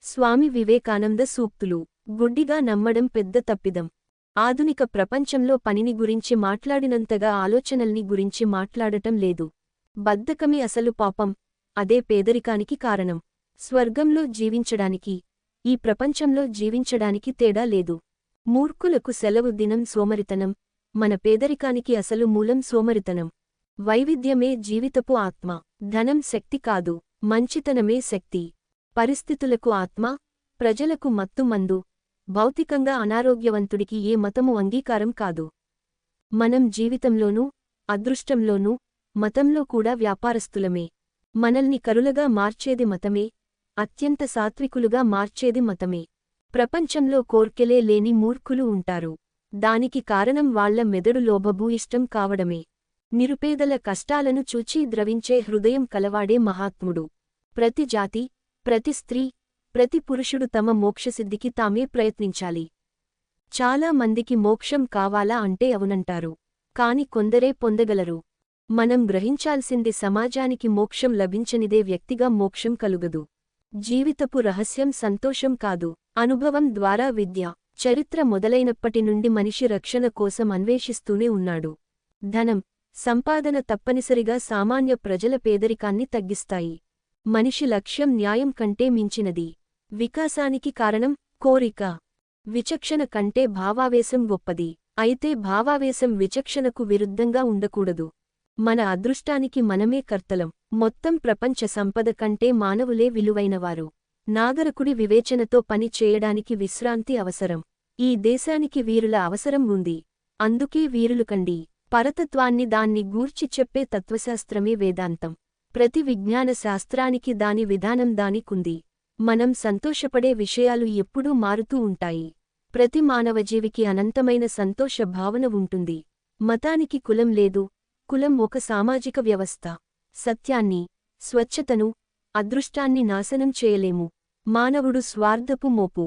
స్వామి వివేకానంద సూక్తులు. గుడ్డిగా నమ్మడం పెద్ద తప్పిదం. ఆధునిక ప్రపంచంలో పనిని గురించి మాట్లాడినంతగా ఆలోచనల్ని గురించి మాట్లాడటం లేదు. బద్ధకమే అసలు పాపం. అదే పేదరికానికి కారణం. స్వర్గంలో జీవించడానికి, ఈ ప్రపంచంలో జీవించడానికి తేడా లేదు. మూర్ఖులకు సెలవు దినం సోమరితనం. మన పేదరికానికి అసలు మూలం సోమరితనం. వైవిధ్యమే జీవితపు ఆత్మ. ధనం శక్తి కాదు, మంచితనమే శక్తి. పరిస్థితులకు ఆత్మ, ప్రజలకు మత్తు మందు. భౌతికంగా అనారోగ్యవంతుడికి ఏ మతము అంగీకారం కాదు. మనం జీవితంలోనూ, అదృష్టంలోనూ, మతంలో కూడా వ్యాపారస్తులమే. మనల్ని కరులగా మార్చేది మతమే, అత్యంత సాత్వికులుగా మార్చేది మతమే. ప్రపంచంలో కోర్కెలే లేని మూర్ఖులు ఉంటారు. దానికి కారణం వాళ్ల మెదడు లోభభూయిష్టం కావడమే. నిరుపేదల కష్టాలను చూచి ద్రవించే హృదయం కలవాడే మహాత్ముడు. ప్రతి జాతి, ప్రతి స్త్రీ, ప్రతి పురుషుడు తమ మోక్షసిద్ధికి తామే ప్రయత్నించాలి. చాలా మందికి మోక్షం కావాలా అంటే అవునంటారు. కాని కొందరే పొందగలరు. మనం గ్రహించాల్సింది సమాజానికి మోక్షం లభించనిదే వ్యక్తిగా మోక్షం కలుగదు. జీవితపు రహస్యం సంతోషం కాదు, అనుభవం ద్వారా విద్య. చరిత్ర మొదలైనప్పటి నుండి మనిషి రక్షణ కోసం అన్వేషిస్తూనే ఉన్నాడు. ధనం, సంపాదన తప్పనిసరిగా సామాన్య ప్రజల పేదరికాన్ని తగ్గిస్తాయి. మనిషి లక్ష్యం న్యాయం కంటే మించినది. వికాసానికి కారణం కోరిక. విచక్షణ కంటే భావావేశం గొప్పది. అయితే భావావేశం విచక్షణకు విరుద్ధంగా ఉండకూడదు. మన అదృష్టానికి మనమే కర్తలం. మొత్తం ప్రపంచ సంపద కంటే మానవులే విలువైనవారు. నాగరికుడి వివేచనతో పని చేయడానికి విశ్రాంతి అవసరం. ఈ దేశానికి వీరుల అవసరం ఉంది. అందుకే వీరులు కండి. పరతత్వాన్ని దాన్ని గూర్చి చెప్పే తత్వశాస్త్రమే వేదాంతం. ప్రతి విజ్ఞాన శాస్త్రానికి దాని విధానం దానికుంది. మనం సంతోషపడే విషయాలు ఎప్పుడూ మారుతూ ఉంటాయి. ప్రతి మానవజీవికి అనంతమైన సంతోష భావన ఉంటుంది. మతానికి కులం లేదు. కులం ఒక సామాజిక వ్యవస్థ. సత్యాన్ని, స్వచ్ఛతను, అదృష్టాన్ని నాశనం చేయలేము. మానవుడు స్వార్థపు మోపు.